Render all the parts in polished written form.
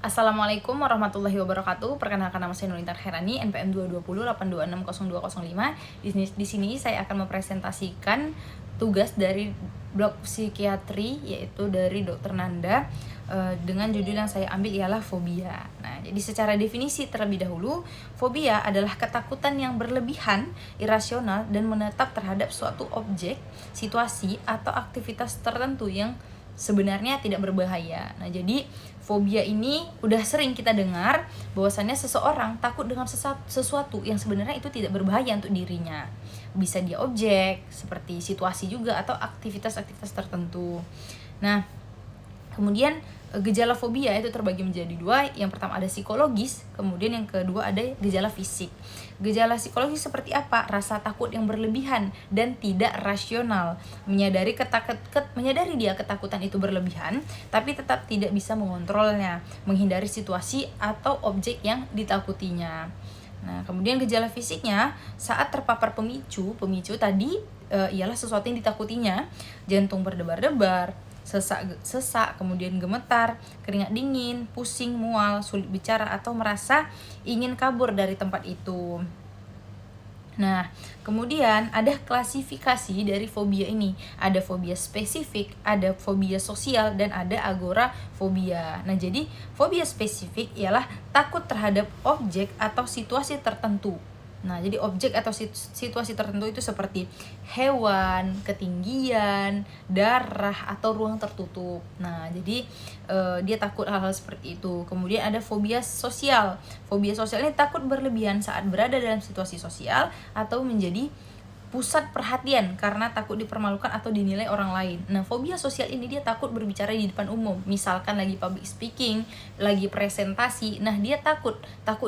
Assalamualaikum warahmatullahi wabarakatuh. Perkenalkan, nama saya Nurintar Herani, NPM 22082600205. Di sini saya akan mempresentasikan tugas dari blok psikiatri, yaitu dari Dr. Nanda, dengan judul yang saya ambil ialah fobia. Nah, jadi secara definisi terlebih dahulu, fobia adalah ketakutan yang berlebihan, irasional, dan menetap terhadap suatu objek, situasi, atau aktivitas tertentu yang sebenarnya tidak berbahaya. Nah, jadi fobia ini udah sering kita dengar bahwasannya seseorang takut dengan sesuatu yang sebenarnya itu tidak berbahaya untuk dirinya. Bisa dia objek, seperti situasi juga, atau aktivitas-aktivitas tertentu. Nah, kemudian gejala fobia itu terbagi menjadi dua. Yang pertama ada psikologis, kemudian yang kedua ada gejala fisik. Gejala psikologis seperti apa? Rasa takut yang berlebihan dan tidak rasional. Menyadari dia ketakutan itu berlebihan, tapi tetap tidak bisa mengontrolnya, menghindari situasi atau objek yang ditakutinya. Nah, kemudian gejala fisiknya saat terpapar pemicu tadi ialah sesuatu yang ditakutinya, jantung berdebar-debar, sesak, kemudian gemetar, keringat dingin, pusing, mual, sulit bicara, atau merasa ingin kabur dari tempat itu. Nah, kemudian ada klasifikasi dari fobia ini. Ada fobia spesifik, ada fobia sosial, dan ada agorafobia. Nah, jadi fobia spesifik ialah takut terhadap objek atau situasi tertentu. Nah, jadi objek atau situasi tertentu itu seperti hewan, ketinggian, darah, atau ruang tertutup. Nah, jadi dia takut hal-hal seperti itu. Kemudian ada fobia sosial. Fobia sosial ini takut berlebihan saat berada dalam situasi sosial atau menjadi pusat perhatian karena takut dipermalukan atau dinilai orang lain. Nah, fobia sosial ini dia takut berbicara di depan umum. Misalkan lagi public speaking, lagi presentasi. Nah, dia takut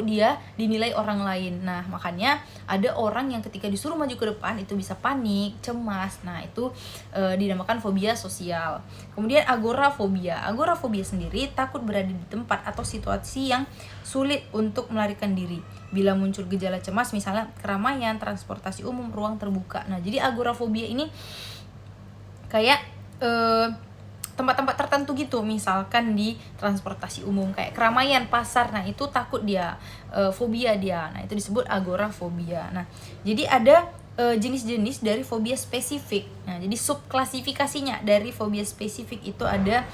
dia dinilai orang lain. Nah, makanya ada orang yang ketika disuruh maju ke depan itu bisa panik, cemas. Nah, itu dinamakan fobia sosial. Kemudian agorafobia. Agorafobia sendiri takut berada di tempat atau situasi yang sulit untuk melarikan diri. Bila muncul gejala cemas, misalnya keramaian, transportasi umum, ruang terbuka. Nah, jadi agorafobia ini kayak tempat-tempat tertentu gitu, misalkan di transportasi umum, kayak keramaian, pasar. Nah, itu takut dia, fobia dia. Nah, itu disebut agorafobia. Nah, jadi ada jenis-jenis dari fobia spesifik. Nah, jadi subklasifikasinya dari fobia spesifik itu ada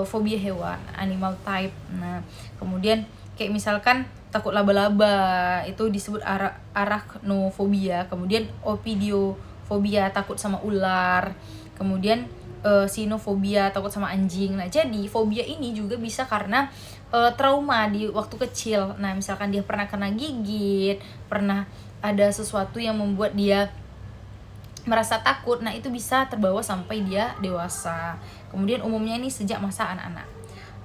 fobia hewan, animal type. Nah, kemudian kayak misalkan takut laba-laba itu disebut arachnofobia. Kemudian opidiofobia, takut sama ular. Kemudian sinofobia, takut sama anjing. Nah, jadi fobia ini juga bisa karena trauma di waktu kecil. Nah, misalkan dia pernah kena gigit, pernah ada sesuatu yang membuat dia merasa takut. Nah, itu bisa terbawa sampai dia dewasa. Kemudian umumnya ini sejak masa anak-anak.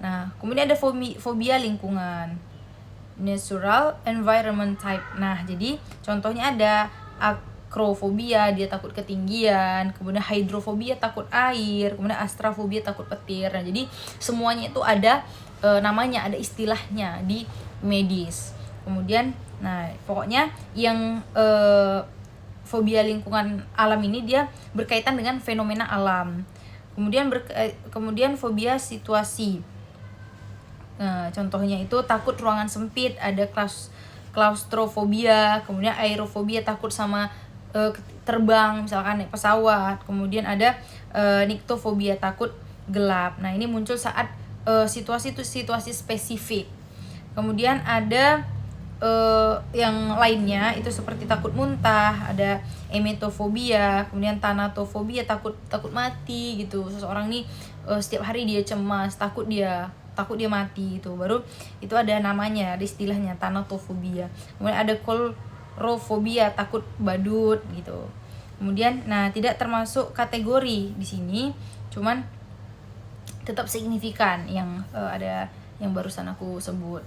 Nah, kemudian ada fobia lingkungan, natural environment type. Nah, jadi contohnya ada akrofobia, dia takut ketinggian. Kemudian hydrofobia, takut air. Kemudian astrafobia, takut petir. Nah, jadi semuanya itu ada namanya, ada istilahnya di medis. Kemudian, nah pokoknya yang fobia lingkungan alam ini dia berkaitan dengan fenomena alam. Kemudian fobia situasi. Nah, contohnya itu takut ruangan sempit, ada klaustrofobia. Kemudian aerofobia, takut sama terbang, misalkan naik pesawat. Kemudian ada niktofobia, takut gelap. Nah, ini muncul saat situasi spesifik. Kemudian ada yang lainnya itu seperti takut muntah, ada emetofobia, kemudian tanatofobia, takut mati gitu. Seseorang nih setiap hari dia cemas, takut dia mati gitu. Baru itu ada namanya, ada istilahnya tanatofobia. Kemudian ada kolrofobia, takut badut gitu. Kemudian nah tidak termasuk kategori di sini, cuman tetap signifikan yang ada yang barusan aku sebut.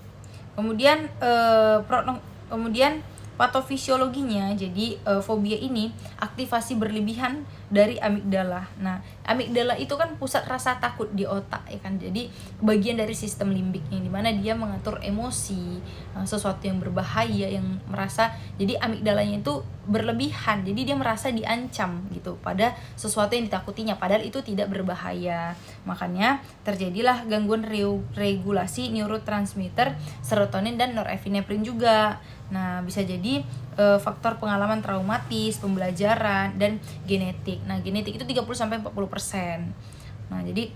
Kemudian patofisiologinya, jadi fobia ini aktivasi berlebihan dari amigdala. Nah, Amigdala itu kan pusat rasa takut di otak ya kan. Jadi bagian dari sistem limbik yang dimana dia mengatur emosi, sesuatu yang berbahaya, yang merasa, jadi amigdalanya itu berlebihan, jadi dia merasa diancam gitu pada sesuatu yang ditakutinya, padahal itu tidak berbahaya. Makanya terjadilah gangguan regulasi neurotransmitter serotonin dan norepinefrin juga. Nah, bisa jadi faktor pengalaman traumatis, pembelajaran, dan genetik. Nah, genetik itu 30-40%. Nah, jadi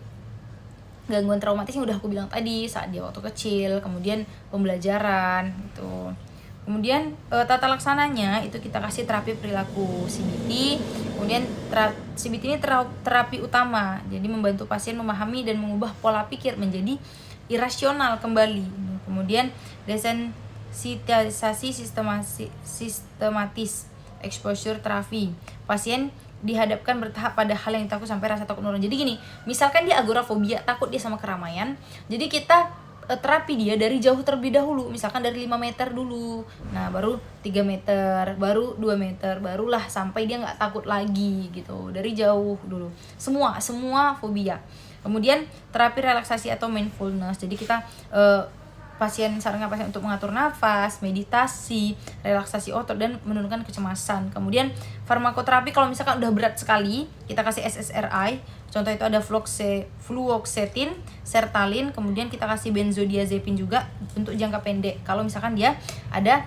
gangguan traumatis yang udah aku bilang tadi, saat dia waktu kecil, kemudian pembelajaran gitu. Kemudian tata laksananya itu kita kasih terapi perilaku CBT. Kemudian CBT ini terapi utama, jadi membantu pasien memahami dan mengubah pola pikir menjadi irasional kembali. Kemudian desensitalisasi sistematis, exposure terapi. Pasien dihadapkan bertahap pada hal yang takut sampai rasa takut menurun. Jadi gini, misalkan dia agorafobia, takut dia sama keramaian, jadi kita terapi dia dari jauh terlebih dahulu, misalkan dari 5 meter dulu, nah baru 3 meter, baru 2 meter, barulah sampai dia nggak takut lagi gitu, dari jauh dulu, semua fobia. Kemudian terapi relaksasi atau mindfulness, jadi kita sarankan pasien untuk mengatur nafas, meditasi, relaksasi otot, dan menurunkan kecemasan. Kemudian farmakoterapi kalau misalkan udah berat sekali, kita kasih SSRI. Contoh itu ada fluoxetine, sertalin, kemudian kita kasih benzodiazepin juga untuk jangka pendek kalau misalkan dia ada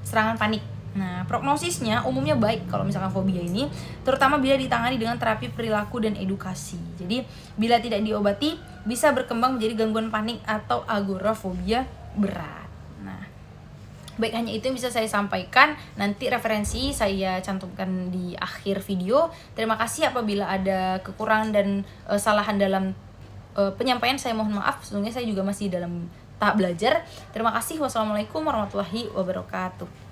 serangan panik. Nah, prognosisnya umumnya baik kalau misalkan fobia ini, terutama bila ditangani dengan terapi perilaku dan edukasi. Jadi, bila tidak diobati, bisa berkembang menjadi gangguan panik atau agorafobia berat. Nah, baik, hanya itu yang bisa saya sampaikan. Nanti referensi saya cantumkan di akhir video. Terima kasih apabila ada kekurangan dan kesalahan dalam penyampaian, saya mohon maaf. Sesungguhnya saya juga masih dalam tahap belajar. Terima kasih. Wassalamualaikum warahmatullahi wabarakatuh.